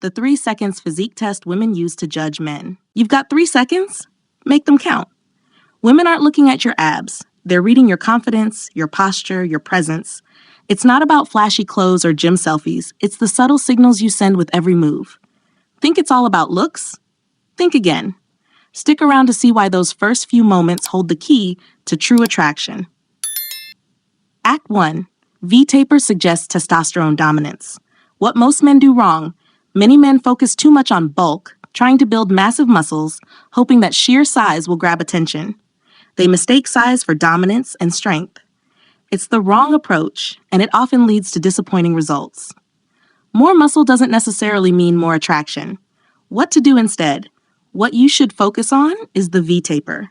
the 3 seconds physique test women use to judge men. You've got 3 seconds? Make them count. Women aren't looking at your abs. They're reading your confidence, your posture, your presence. It's not about flashy clothes or gym selfies. It's the subtle signals you send with every move. Think it's all about looks? Think again. Stick around to see why those first few moments hold the key to true attraction. Act 1. V-taper suggests testosterone dominance. What most men do wrong: many men focus too much on bulk, trying to build massive muscles, hoping that sheer size will grab attention. They mistake size for dominance and strength. It's the wrong approach, and it often leads to disappointing results. More muscle doesn't necessarily mean more attraction. What to do instead? What you should focus on is the V-taper.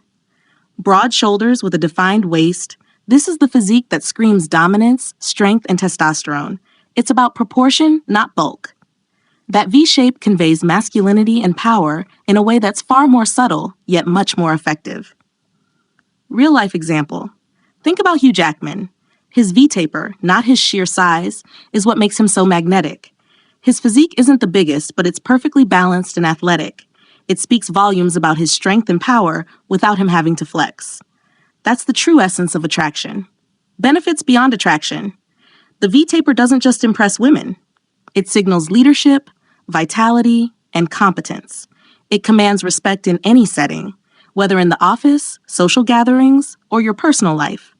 Broad shoulders with a defined waist. This is the physique that screams dominance, strength, and testosterone. It's about proportion, not bulk. That V shape conveys masculinity and power in a way that's far more subtle, yet much more effective. Real-life example. Think about Hugh Jackman. His V-taper, not his sheer size, is what makes him so magnetic. His physique isn't the biggest, but it's perfectly balanced and athletic. It speaks volumes about his strength and power without him having to flex. That's the true essence of attraction. Benefits beyond attraction. The V-taper doesn't just impress women. It signals leadership, vitality, and competence. It commands respect in any setting, whether in the office, social gatherings, or your personal life.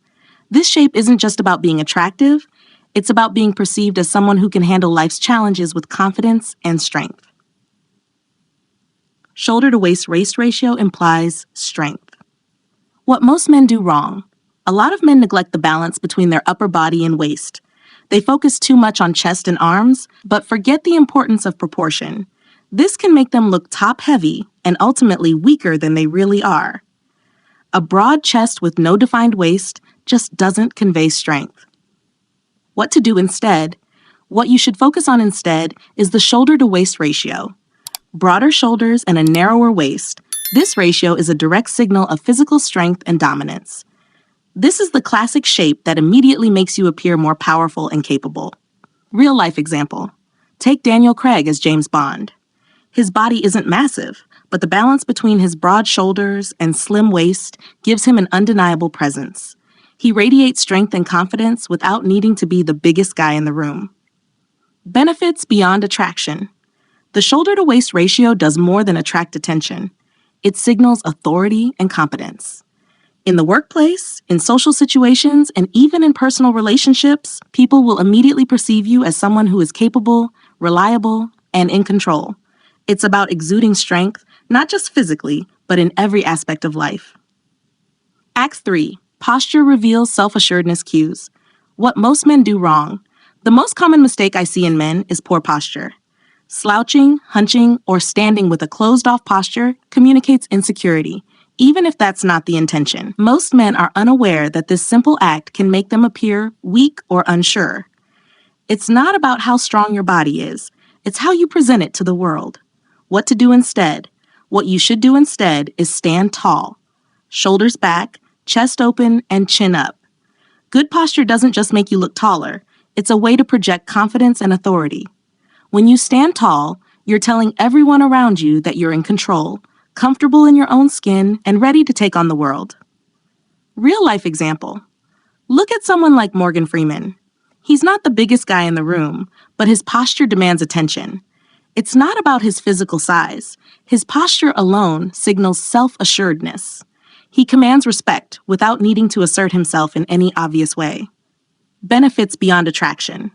This shape isn't just about being attractive, it's about being perceived as someone who can handle life's challenges with confidence and strength. Shoulder to waist ratio implies strength. What most men do wrong: a lot of men neglect the balance between their upper body and waist. They focus too much on chest and arms, but forget the importance of proportion. This can make them look top-heavy and ultimately weaker than they really are. A broad chest with no defined waist just doesn't convey strength. What to do instead? What you should focus on instead is the shoulder-to-waist ratio. Broader shoulders and a narrower waist. This ratio is a direct signal of physical strength and dominance. This is the classic shape that immediately makes you appear more powerful and capable. Real-life example. Take Daniel Craig as James Bond. His body isn't massive, but the balance between his broad shoulders and slim waist gives him an undeniable presence. He radiates strength and confidence without needing to be the biggest guy in the room. Benefits beyond attraction. The shoulder-to-waist ratio does more than attract attention. It signals authority and competence. In the workplace, in social situations, and even in personal relationships, people will immediately perceive you as someone who is capable, reliable, and in control. It's about exuding strength, not just physically, but in every aspect of life. Act 3. Posture reveals self-assuredness cues. What most men do wrong. The most common mistake I see in men is poor posture. Slouching, hunching, or standing with a closed-off posture communicates insecurity, even if that's not the intention. Most men are unaware that this simple act can make them appear weak or unsure. It's not about how strong your body is. It's how you present it to the world. What to do instead? What you should do instead is stand tall. Shoulders back, chest open, and chin up. Good posture doesn't just make you look taller. It's a way to project confidence and authority. When you stand tall, you're telling everyone around you that you're in control, comfortable in your own skin, and ready to take on the world. Real-life example. Look at someone like Morgan Freeman. He's not the biggest guy in the room, but his posture demands attention. It's not about his physical size. His posture alone signals self-assuredness. He commands respect without needing to assert himself in any obvious way. Benefits beyond attraction.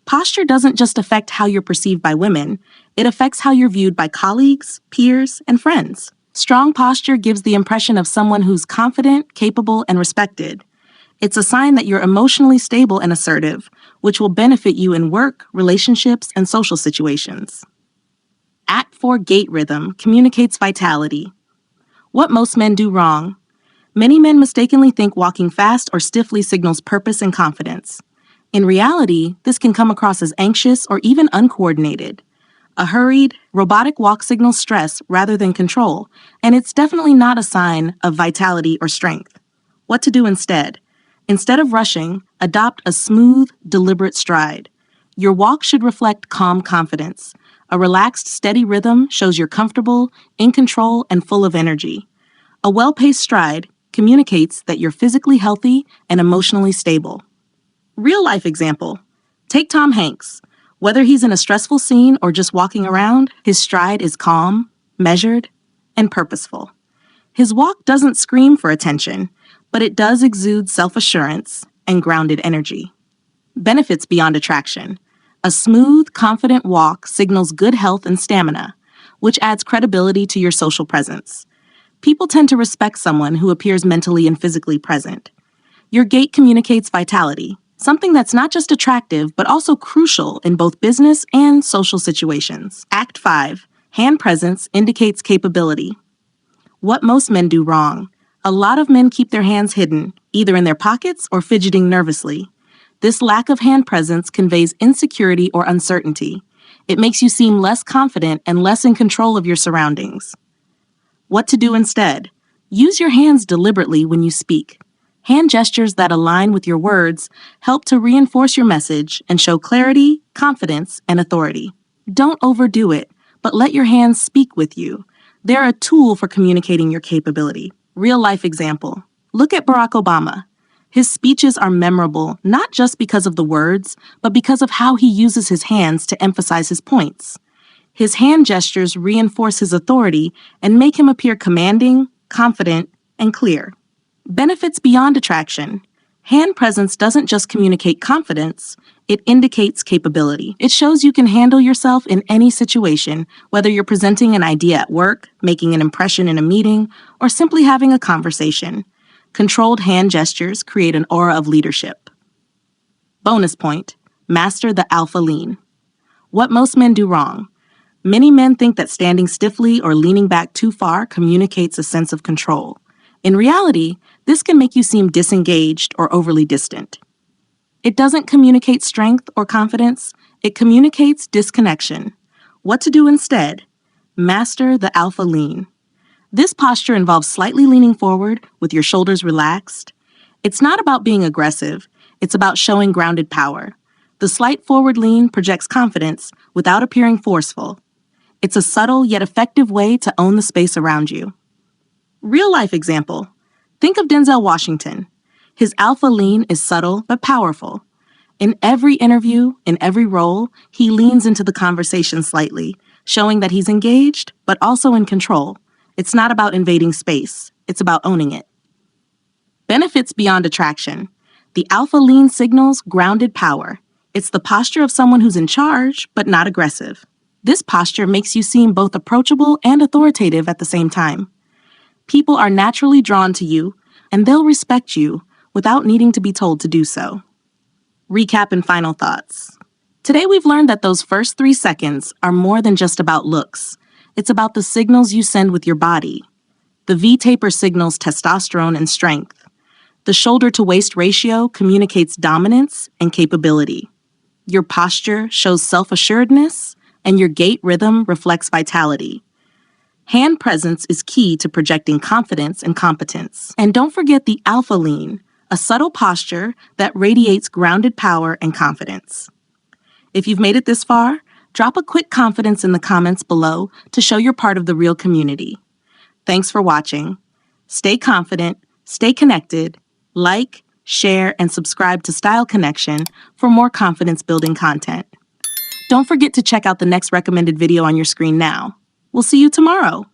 Posture doesn't just affect how you're perceived by women, it affects how you're viewed by colleagues, peers, and friends. Strong posture gives the impression of someone who's confident, capable, and respected. It's a sign that you're emotionally stable and assertive, which will benefit you in work, relationships, and social situations. Act 4 gait rhythm communicates vitality. What most men do wrong. Many men mistakenly think walking fast or stiffly signals purpose and confidence. In reality, this can come across as anxious or even uncoordinated. A hurried, robotic walk signals stress rather than control, and it's definitely not a sign of vitality or strength. What to do instead? Instead of rushing, adopt a smooth, deliberate stride. Your walk should reflect calm confidence. A relaxed, steady rhythm shows you're comfortable, in control, and full of energy. A well-paced stride communicates that you're physically healthy and emotionally stable. Real-life example. Take Tom Hanks. Whether he's in a stressful scene or just walking around, his stride is calm, measured, and purposeful. His walk doesn't scream for attention, but it does exude self-assurance and grounded energy. Benefits beyond attraction. A smooth, confident walk signals good health and stamina, which adds credibility to your social presence. People tend to respect someone who appears mentally and physically present. Your gait communicates vitality, something that's not just attractive, but also crucial in both business and social situations. Act 5. Hand presence indicates capability. What most men do wrong. A lot of men keep their hands hidden, either in their pockets or fidgeting nervously. This lack of hand presence conveys insecurity or uncertainty. It makes you seem less confident and less in control of your surroundings. What to do instead? Use your hands deliberately when you speak. Hand gestures that align with your words help to reinforce your message and show clarity, confidence, and authority. Don't overdo it, but let your hands speak with you. They're a tool for communicating your capability. Real-life example. Look at Barack Obama. His speeches are memorable not just because of the words, but because of how he uses his hands to emphasize his points. His hand gestures reinforce his authority and make him appear commanding, confident, and clear. Benefits beyond attraction. Hand presence doesn't just communicate confidence, it indicates capability. It shows you can handle yourself in any situation, whether you're presenting an idea at work, making an impression in a meeting, or simply having a conversation. Controlled hand gestures create an aura of leadership. Bonus point. Master the alpha lean. What most men do wrong. Many men think that standing stiffly or leaning back too far communicates a sense of control. In reality, this can make you seem disengaged or overly distant. It doesn't communicate strength or confidence, it communicates disconnection. What to do instead? Master the alpha lean. This posture involves slightly leaning forward with your shoulders relaxed. It's not about being aggressive, it's about showing grounded power. The slight forward lean projects confidence without appearing forceful. It's a subtle yet effective way to own the space around you. Real-life example. Think of Denzel Washington. His alpha lean is subtle but powerful. In every interview, in every role, he leans into the conversation slightly, showing that he's engaged but also in control. It's not about invading space, it's about owning it. Benefits beyond attraction. The alpha lean signals grounded power. It's the posture of someone who's in charge but not aggressive. This posture makes you seem both approachable and authoritative at the same time. People are naturally drawn to you, and they'll respect you without needing to be told to do so. Recap and final thoughts. Today we've learned that those first 3 seconds are more than just about looks. It's about the signals you send with your body. The V-taper signals testosterone and strength. The shoulder-to-waist ratio communicates dominance and capability. Your posture shows self-assuredness, and your gait rhythm reflects vitality. Hand presence is key to projecting confidence and competence. And don't forget the alpha lean, a subtle posture that radiates grounded power and confidence. If you've made it this far, drop a quick confidence in the comments below to show you're part of the real community. Thanks for watching. Stay confident, stay connected, like, share, and subscribe to Style Connection for more confidence-building content. Don't forget to check out the next recommended video on your screen now. We'll see you tomorrow.